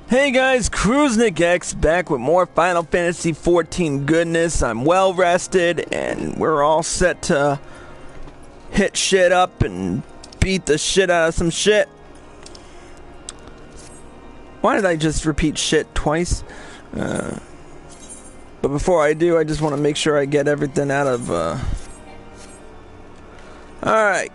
Hey guys, Kruznik X back with more Final Fantasy XIV goodness. I'm well rested and we're all set to hit shit up and beat the shit out of some shit. Why did I just repeat shit twice? But before I do, I just want to make sure I get everything out of, Alright.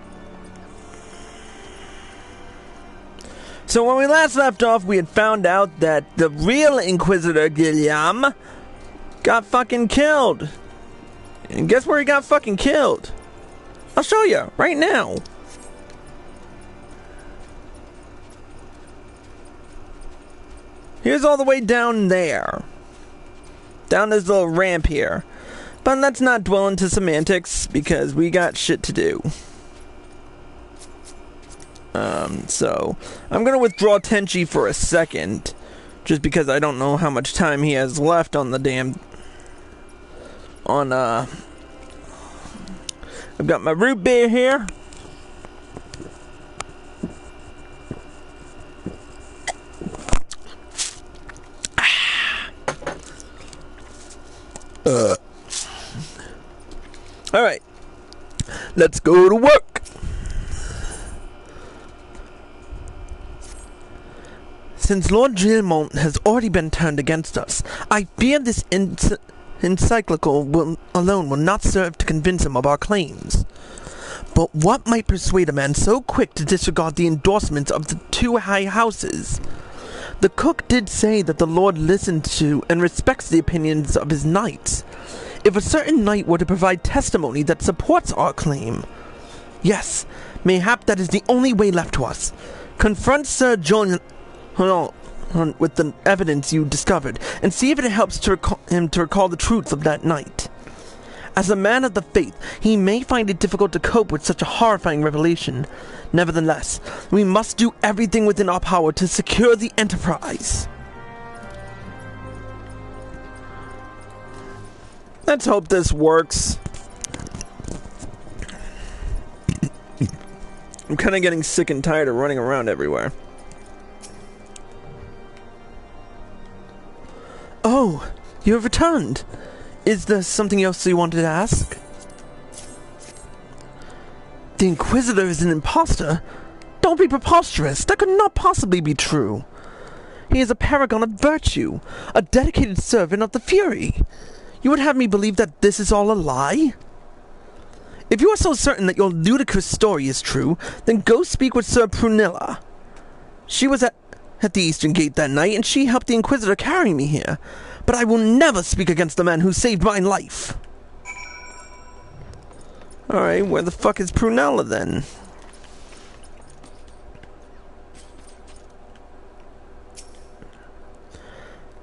So when we last left off, we had found out that the real Inquisitor Guillaime got fucking killed. And guess where he got fucking killed? I'll show you right now. Here's all the way down there. Down this little ramp here. But let's not dwell into semantics because we got shit to do. So I'm gonna withdraw Tenchi for a second, just because I don't know how much time he has left on the damn. I've got my root beer here. All right, let's go to work. Since Lord Drillemont has already been turned against us, I fear this encyclical alone will not serve to convince him of our claims. But what might persuade a man so quick to disregard the endorsements of the two high houses? The cook did say that the Lord listened to and respects the opinions of his knights. If a certain knight were to provide testimony that supports our claim, yes, mayhap that is the only way left to us. Confront Sir John with the evidence you discovered, and see if it helps to recall the truths of that night. As a man of the faith, he may find it difficult to cope with such a horrifying revelation. Nevertheless, we must do everything within our power to secure the Enterprise. Let's hope this works. I'm kind of getting sick and tired of running around everywhere. Oh, you have returned. Is there something else you wanted to ask? The Inquisitor is an imposter? Don't be preposterous. That could not possibly be true. He is a paragon of virtue, a dedicated servant of the Fury. You would have me believe that this is all a lie? If you are so certain that your ludicrous story is true, then go speak with Sir Prunilla. She was at the Eastern Gate that night, and she helped the Inquisitor carry me here. But I will never speak against the man who saved my life. Alright, where the fuck is Prunella then?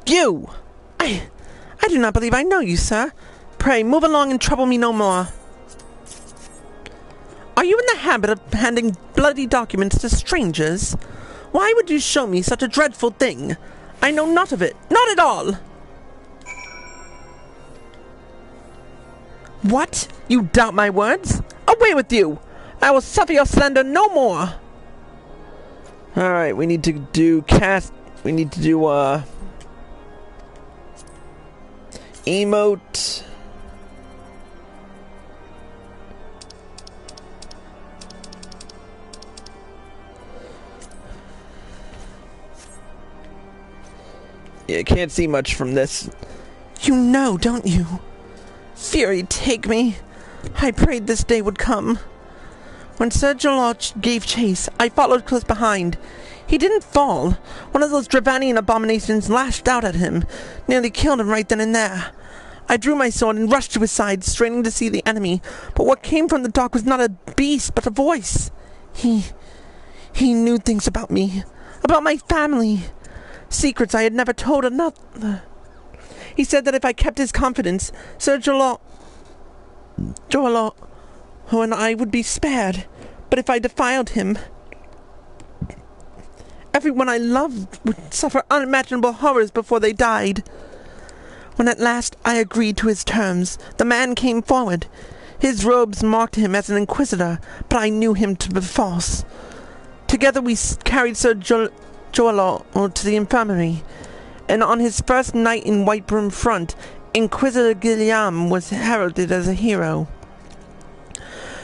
You! I do not believe I know you, sir. Pray, move along and trouble me no more. Are you in the habit of handing bloody documents to strangers? Why would you show me such a dreadful thing? I know not of it. Not at all! What? You doubt my words? Away with you! I will suffer your slander no more! Alright, we need to do emote. Yeah, can't see much from this. You know, don't you? Fury, take me. I prayed this day would come. When Sir Jolot gave chase, I followed close behind. He didn't fall. One of those Dravanian abominations lashed out at him, nearly killed him right then and there. I drew my sword and rushed to his side, straining to see the enemy, but what came from the dark was not a beast, but a voice. He knew things about me, about my family. Secrets I had never told another. He said that if I kept his confidence, Sir Jolot and I would be spared. But if I defiled him, everyone I loved would suffer unimaginable horrors before they died. When at last I agreed to his terms, the man came forward. His robes marked him as an Inquisitor, but I knew him to be false. Together we carried Sir jeweler to the infirmary, and on his first night in Whitebrim Front, Inquisitor Guillaime was heralded as a hero.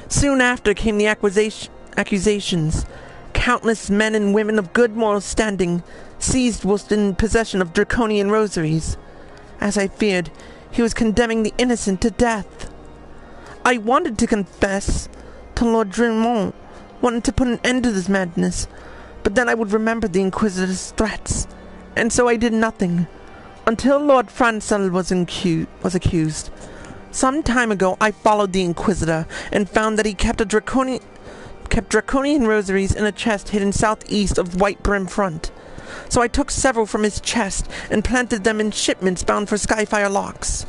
Soon after came the accusations. Countless men and women of good moral standing seized whilst in possession of draconian rosaries. As I feared, he was condemning the innocent to death. I wanted to confess to Lord Drillemont, wanted to put an end to this madness, but then I would remember the Inquisitor's threats, and so I did nothing, until Lord Francel was accused. Some time ago, I followed the Inquisitor, and found that he kept draconian rosaries in a chest hidden southeast of Whitebrim Front. So I took several from his chest, and planted them in shipments bound for Skyfire Locks.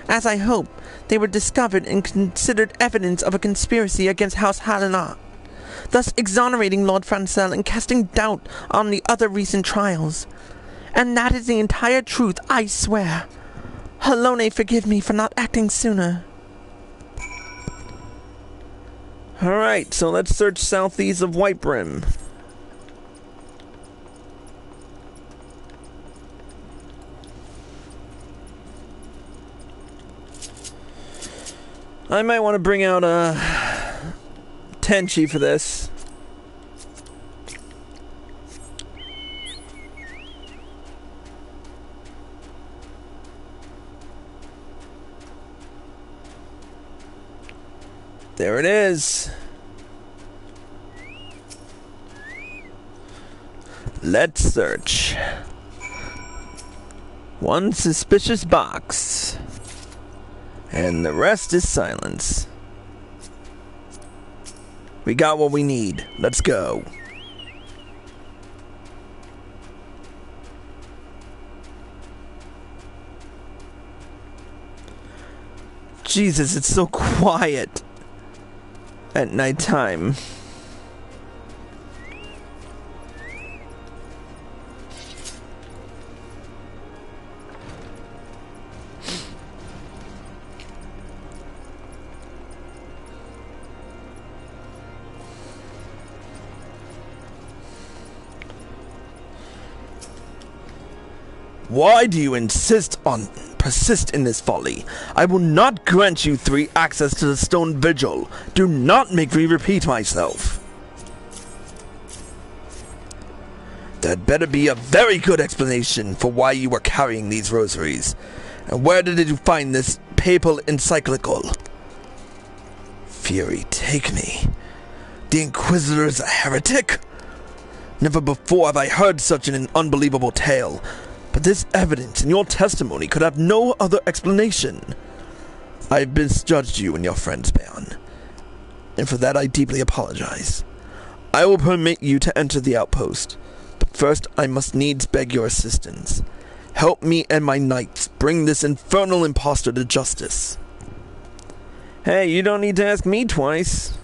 As I hoped, they were discovered and considered evidence of a conspiracy against House Helena, thus exonerating Lord Francel and casting doubt on the other recent trials. And that is the entire truth, I swear. Helone, forgive me for not acting sooner. Alright, so let's search southeast of Whitebrim. I might want to bring out Tenchi for this. There it is. Let's search. One suspicious box. And the rest is silence. We got what we need. Let's go. Jesus, it's so quiet at nighttime. Why do you persist in this folly? I will not grant you three access to the stone vigil. Do not make me repeat myself. There'd better be a very good explanation for why you were carrying these rosaries. And where did you find this papal encyclical? Fury, take me. The Inquisitor is a heretic? Never before have I heard such an unbelievable tale. But this evidence in your testimony could have no other explanation. I have misjudged you and your friends, Bayan, and for that I deeply apologize. I will permit you to enter the outpost, but first I must needs beg your assistance. Help me and my knights bring this infernal impostor to justice. Hey, you don't need to ask me twice.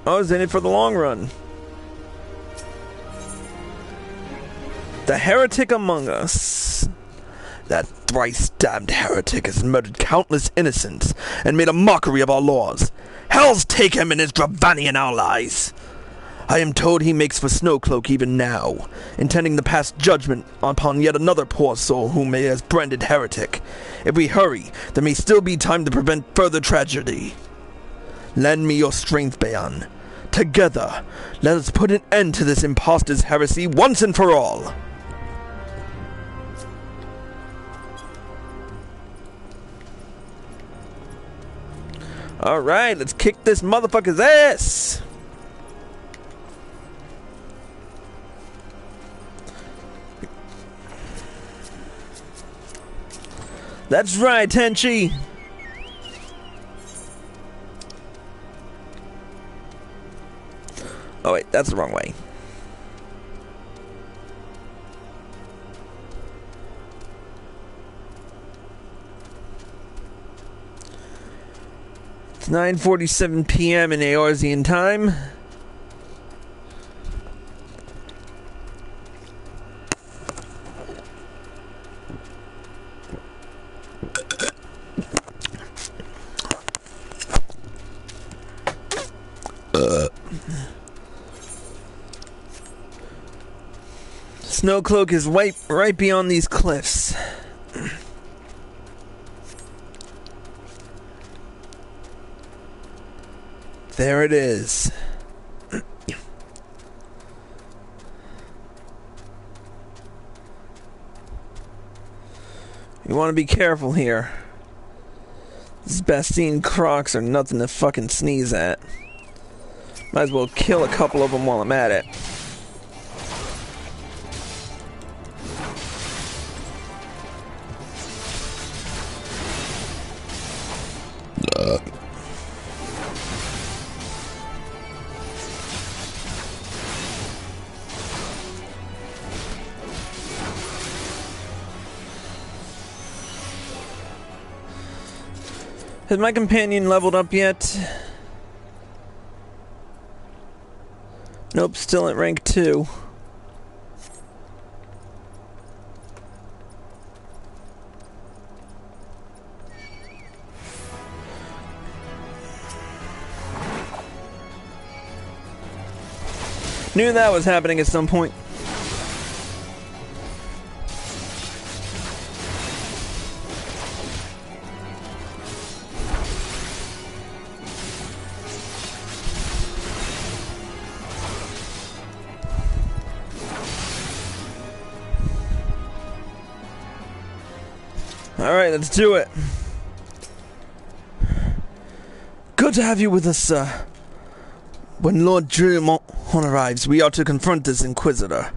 I was in it for the long run. The heretic among us. That thrice-damned heretic has murdered countless innocents and made a mockery of our laws. Hells take him and his Dravanian allies. I am told he makes for Snowcloak even now, intending to pass judgment upon yet another poor soul whom he has branded heretic. If we hurry, there may still be time to prevent further tragedy. Lend me your strength, Bayan. Together, let us put an end to this impostor's heresy once and for all. Alright, let's kick this motherfucker's ass! That's right, Tenchi! Oh wait, that's the wrong way. It's 9:47 p.m. in Eorzean time. Snowcloak is right beyond these cliffs. There it is. You want to be careful here. These Bastine crocs are nothing to fucking sneeze at. Might as well kill a couple of them while I'm at it. Has my companion leveled up yet? Nope, still at rank 2. Knew that was happening at some point. Alright, let's do it. Good to have you with us, sir. When Lord Drillemont arrives, we are to confront this Inquisitor.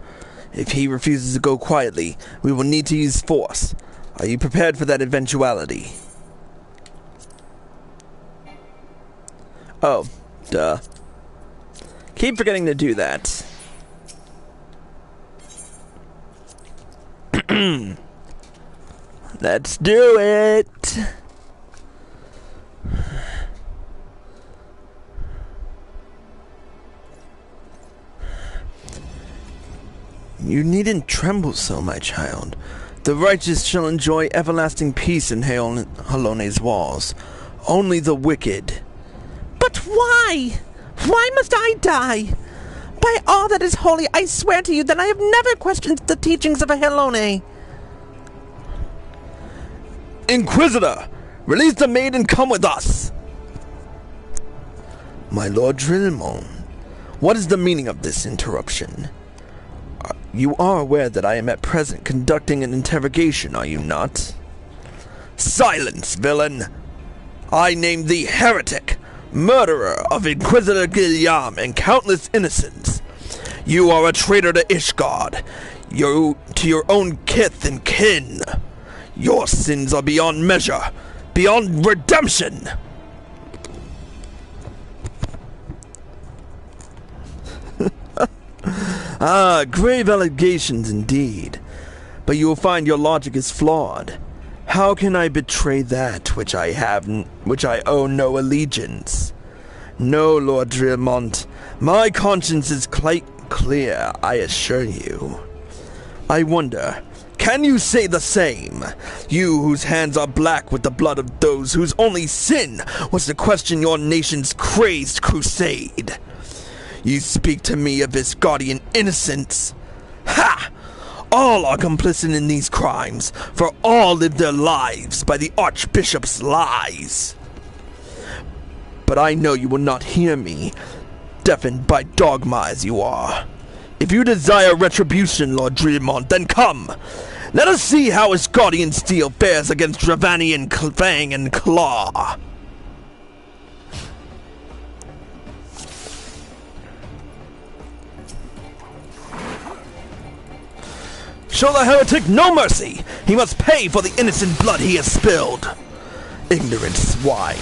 If he refuses to go quietly, we will need to use force. Are you prepared for that eventuality? Oh, duh. Keep forgetting to do that. Let's do it! You needn't tremble so, my child. The righteous shall enjoy everlasting peace in Helone's walls. Only the wicked. But why? Why must I die? By all that is holy, I swear to you that I have never questioned the teachings of Helone. Inquisitor! Release the maid and come with us! My Lord Drillemont, what is the meaning of this interruption? You are aware that I am at present conducting an interrogation, are you not? Silence, villain! I name thee Heretic, murderer of Inquisitor Guillaime and countless innocents. You are a traitor to Ishgard, to your own kith and kin. Your sins are beyond measure, beyond redemption! Ah, grave allegations indeed. But you will find your logic is flawed. How can I betray that which I owe no allegiance? No, Lord Drillemont, my conscience is quite clear, I assure you. I wonder, can you say the same? You whose hands are black with the blood of those whose only sin was to question your nation's crazed crusade. You speak to me of Ishgardian innocence. Ha! All are complicit in these crimes, for all live their lives by the Archbishop's lies. But I know you will not hear me, deafened by dogma as you are. If you desire retribution, Lord Drillemont, then come. Let us see how Ishgardian steel fares against Dravanian fang and claw. Show the heretic no mercy! He must pay for the innocent blood he has spilled! Ignorant swine!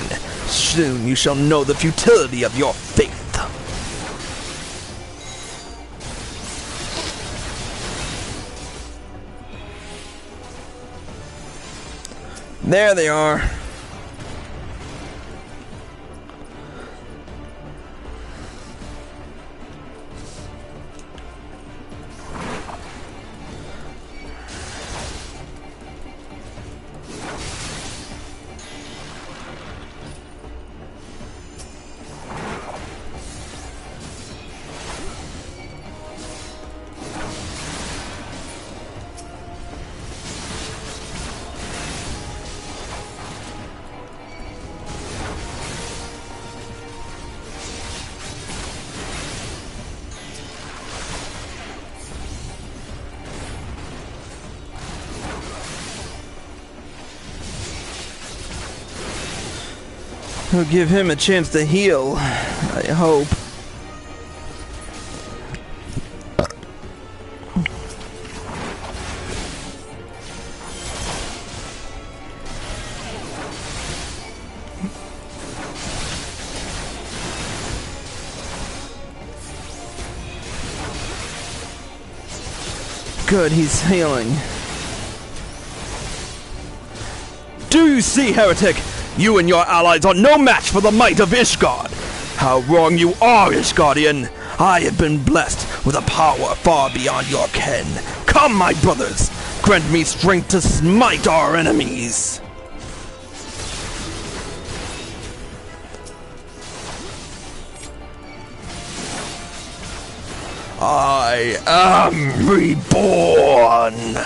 Soon you shall know the futility of your faith! There they are. We'll give him a chance to heal, I hope. Good, he's healing. Do you see, Heretic? You and your allies are no match for the might of Ishgard. How wrong you are, Ishgardian. I have been blessed with a power far beyond your ken. Come, my brothers, grant me strength to smite our enemies. I am reborn.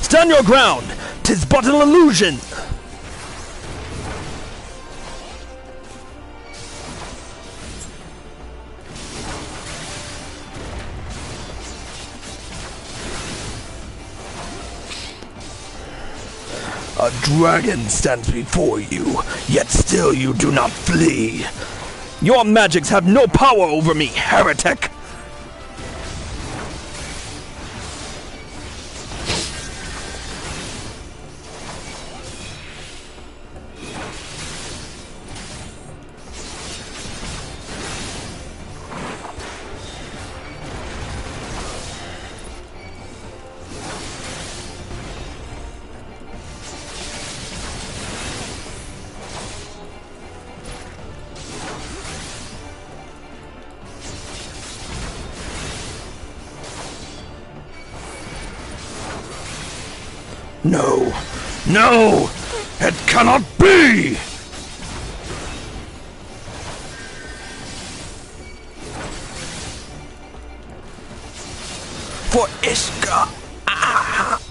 Stand your ground. 'Tis but an illusion. A dragon stands before you, yet still you do not flee. Your magics have no power over me, Heretic! No! No! It cannot be! For Ishka! Ah.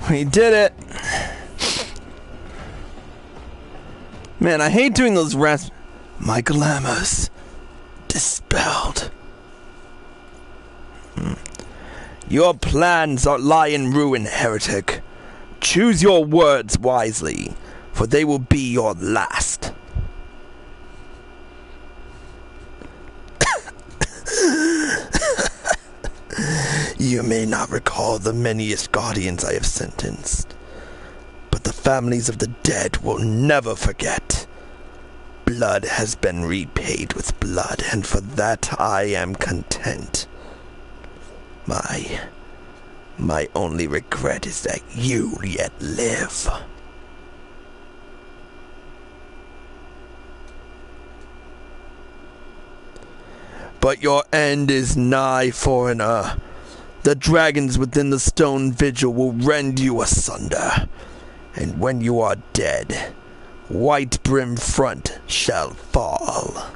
We did it! Man, I hate doing those My glamours dispelled. Your plans lie in ruin, Heretic. Choose your words wisely, for they will be your last. You may not recall the many guardians I have sentenced, but the families of the dead will never forget. Blood has been repaid with blood, and for that I am content. My only regret is that you yet live. But your end is nigh, foreigner. The dragons within the stone vigil will rend you asunder, and when you are dead, White Brim Front shall fall.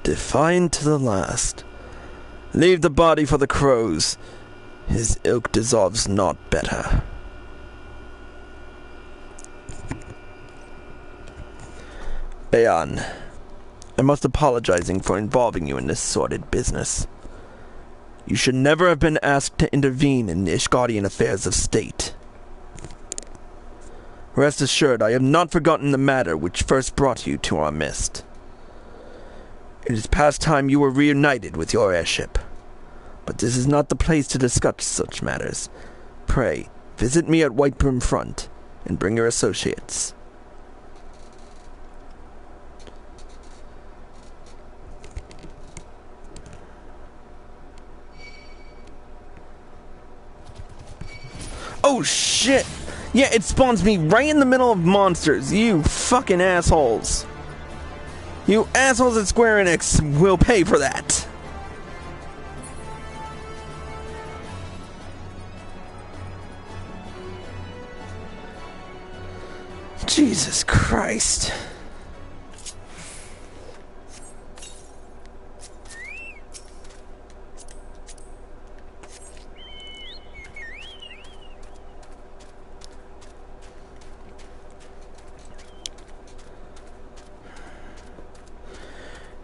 Defiant to the last. Leave the body for the crows. His ilk dissolves not better. Bayan, I must apologizing for involving you in this sordid business. You should never have been asked to intervene in Ishgardian affairs of state. Rest assured, I have not forgotten the matter which first brought you to our midst. It is past time you were reunited with your airship. But this is not the place to discuss such matters. Pray, visit me at White Brim Front, and bring your associates. Oh shit! Yeah, it spawns me right in the middle of monsters, you fucking assholes! You assholes at Square Enix will pay for that! Jesus Christ.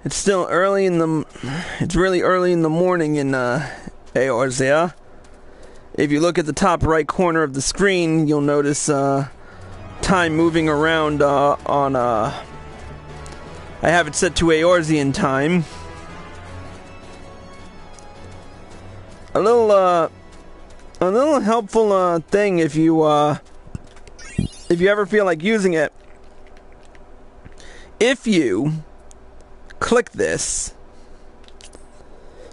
It's still early in the... It's really early in the morning in Eorzea. If you look at the top right corner of the screen, you'll notice time moving around on... I have it set to Eorzean time. A little helpful thing if you ever feel like using it. If you click this,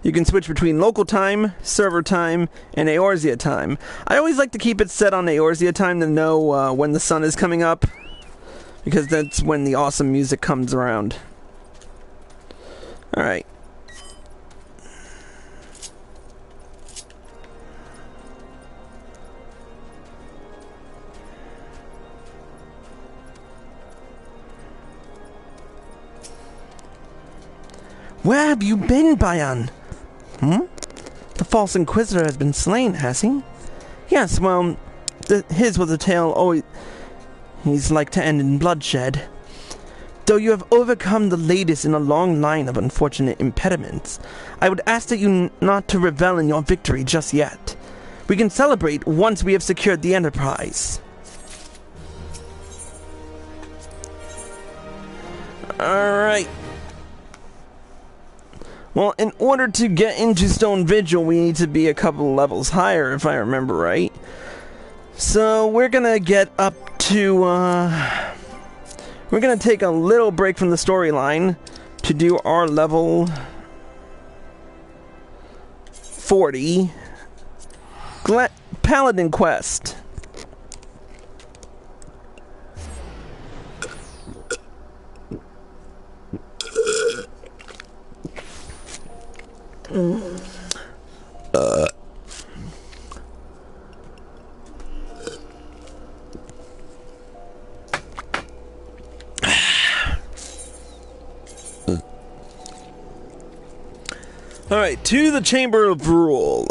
you can switch between local time, server time, and Eorzea time. I always like to keep it set on Eorzea time to know when the sun is coming up, because that's when the awesome music comes around. Alright. Where have you been, Bayan? The false Inquisitor has been slain, has he? Yes, well, his was a tale always... He's like to end in bloodshed. Though you have overcome the latest in a long line of unfortunate impediments, I would ask that you not to revel in your victory just yet. We can celebrate once we have secured the Enterprise. Alright. Well, in order to get into Stone Vigil, we need to be a couple levels higher, if I remember right. So, we're gonna get up to, we're gonna take a little break from the storyline to do our level 40 Paladin Quest. Alright, to the Chamber of Rule.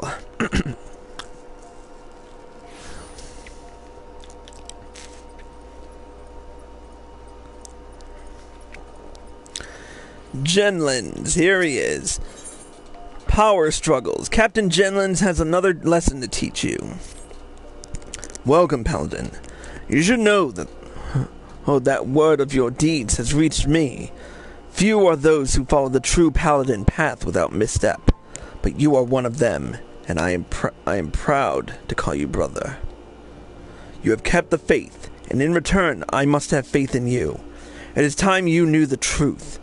Genlins, here he is. Power struggles. Captain Genlins has another lesson to teach you. Welcome, Paladin. You should know that that word of your deeds has reached me. Few are those who follow the true Paladin path without misstep, but you are one of them, and I am proud to call you brother. You have kept the faith, and in return, I must have faith in you. It is time you knew the truth,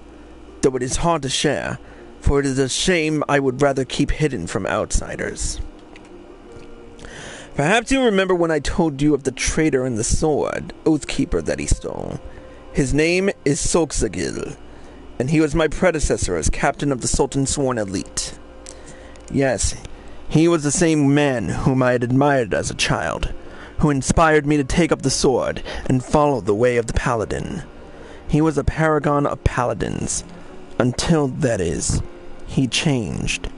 though it is hard to share, for it is a shame I would rather keep hidden from outsiders. Perhaps you remember when I told you of the traitor and the sword, Oathkeeper, that he stole. His name is Solxagil, and he was my predecessor as captain of the Sultan's Sworn Elite. Yes, he was the same man whom I had admired as a child, who inspired me to take up the sword and follow the way of the Paladin. He was a paragon of paladins, until, that is, he changed.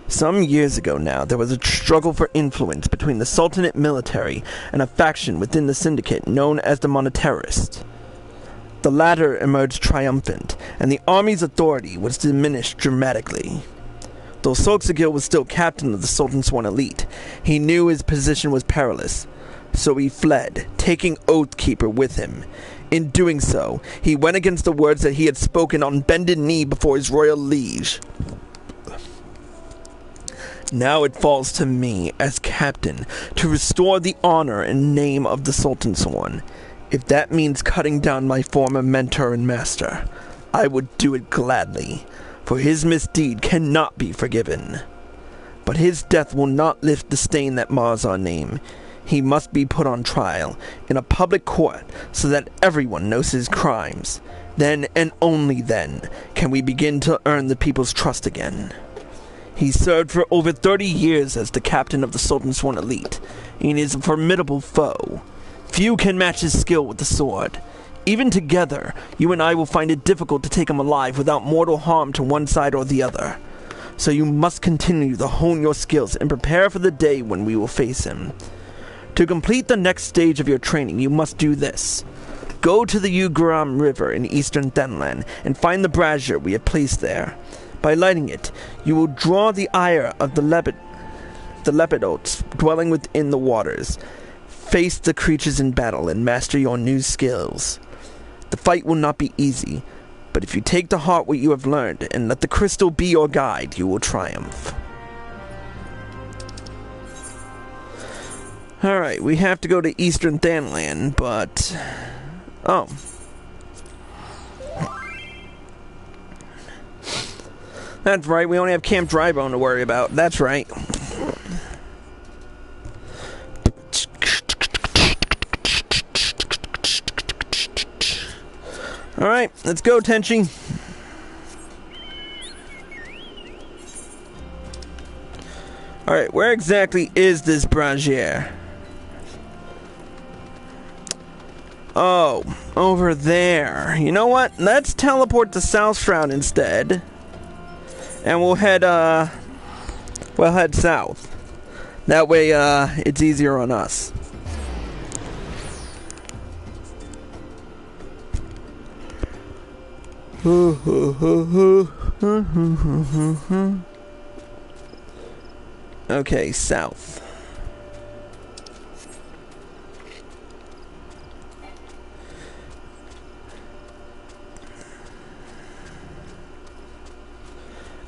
Some years ago now, there was a struggle for influence between the Sultanate military and a faction within the syndicate known as the Monetarists. The latter emerged triumphant, and the army's authority was diminished dramatically. Though Solxagil was still captain of the Sultan's Sworn Elite, he knew his position was perilous, so he fled, taking Oathkeeper with him. In doing so, he went against the words that he had spoken on bended knee before his royal liege. Now it falls to me, as captain, to restore the honor and name of the Sultan's Sworn. If that means cutting down my former mentor and master, I would do it gladly, for his misdeed cannot be forgiven. But his death will not lift the stain that mars our name. He must be put on trial in a public court so that everyone knows his crimes. Then, and only then, can we begin to earn the people's trust again. He served for over 30 years as the captain of the Sultan's Sworn Elite, and is a formidable foe. Few can match his skill with the sword. Even together, you and I will find it difficult to take him alive without mortal harm to one side or the other. So you must continue to hone your skills and prepare for the day when we will face him. To complete the next stage of your training, you must do this. Go to the Ugaram River in eastern Denland and find the brazier we have placed there. By lighting it, you will draw the ire of the lepidotes dwelling within the waters. Face the creatures in battle and master your new skills. The fight will not be easy, but if you take to heart what you have learned and let the crystal be your guide, you will triumph. Alright, we have to go to Eastern Danland, but... Oh. That's right, we only have Camp Drybone to worry about. That's right. Alright, let's go, Tenchi. Alright, where exactly is this brazier? Oh, over there. You know what? Let's teleport to South Shroud instead. And we'll head south. That way, it's easier on us. Okay, south.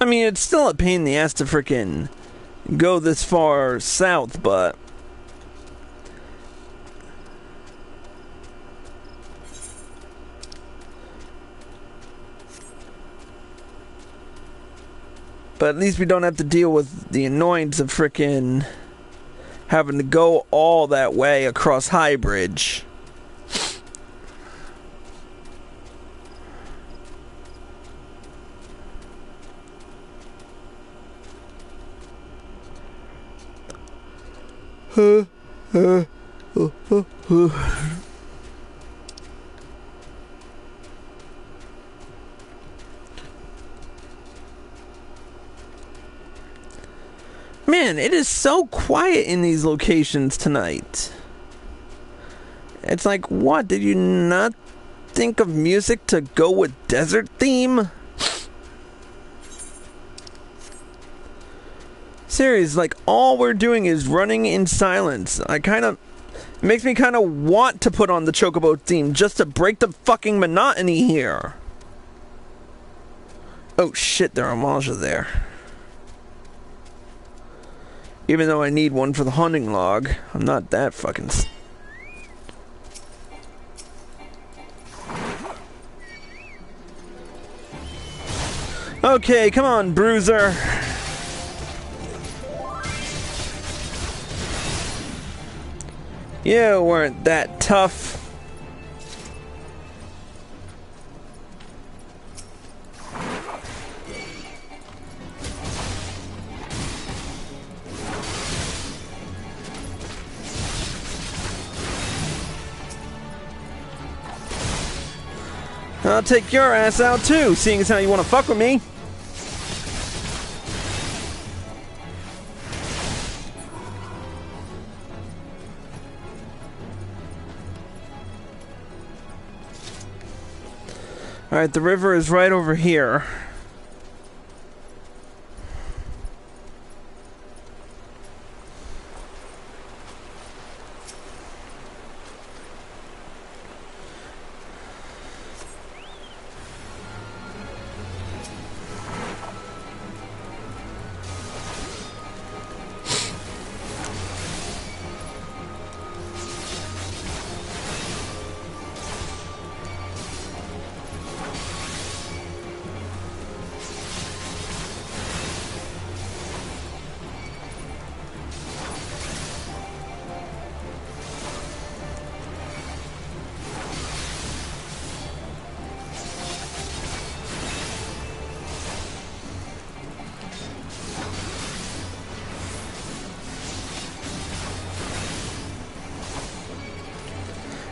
I mean, it's still a pain in the ass to frickin' go this far south, but... But at least we don't have to deal with the annoyance of frickin' having to go all that way across High Bridge. Man, it is so quiet in these locations tonight. It's like, what? Did you not think of music to go with desert theme? Seriously, like, all we're doing is running in silence. It makes me kind of want to put on the Chocobo theme just to break the fucking monotony here. Oh shit, there are Malja there. Even though I need one for the hunting log, I'm not that fucking... Okay, come on, Bruiser. You weren't that tough. I'll take your ass out too, seeing as how you want to fuck with me. Alright, the river is right over here.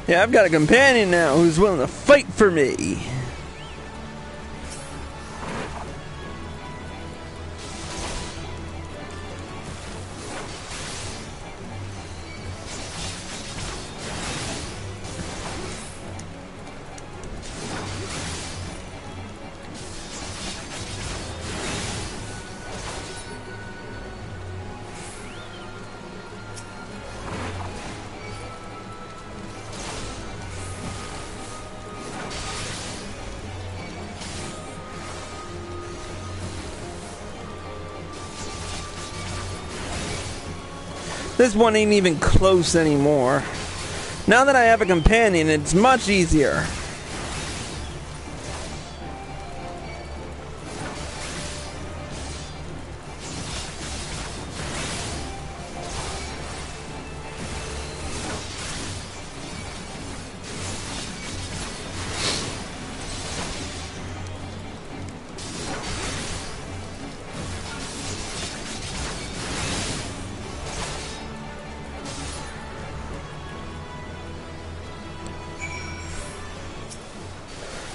Yeah, I've got a companion now who's willing to fight for me. This one ain't even close anymore. Now that I have a companion, it's much easier.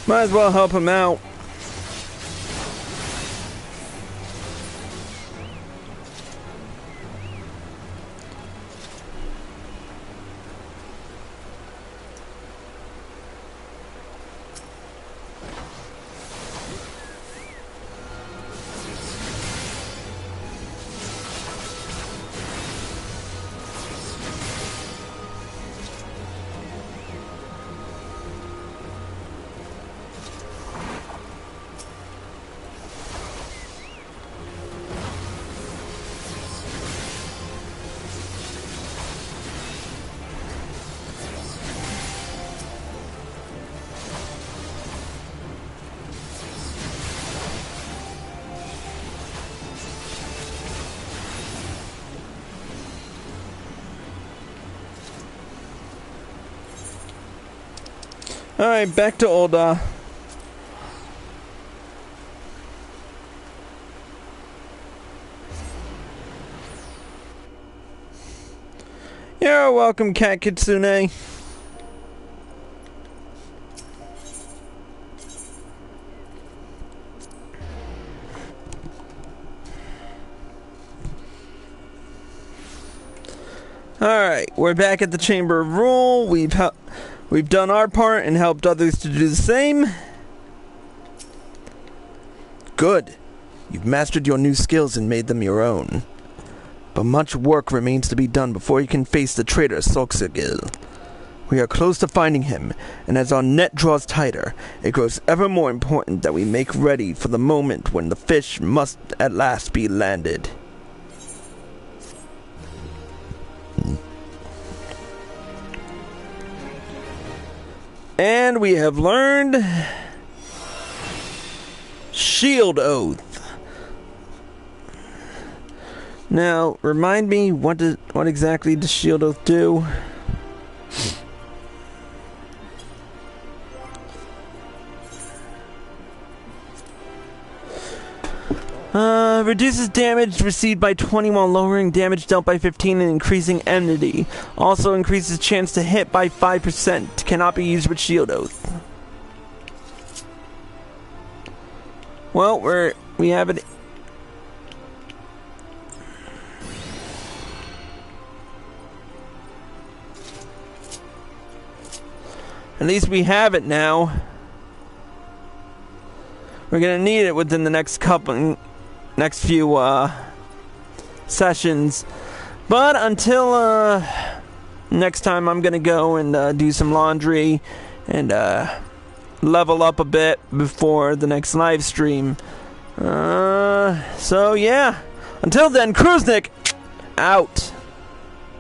Might as well help him out. Alright, back to Ul'dah. You're welcome, Cat Kitsune. Alright, we're back at the Chamber of Rule. We've done our part and helped others to do the same. Good. You've mastered your new skills and made them your own. But much work remains to be done before you can face the traitor Solxagil. We are close to finding him, and as our net draws tighter, it grows ever more important that we make ready for the moment when the fish must at last be landed. And we have learned Shield Oath. Now, remind me, what exactly does Shield Oath do? Reduces damage received by 20 while lowering damage dealt by 15 and increasing enmity. Also increases chance to hit by 5%. Cannot be used with Shield Oath. Well, we have it. At least we have it now. We're gonna need it within the next few sessions. But until next time, I'm gonna go and do some laundry and level up a bit before the next live stream. So yeah. Until then, Kruznik out.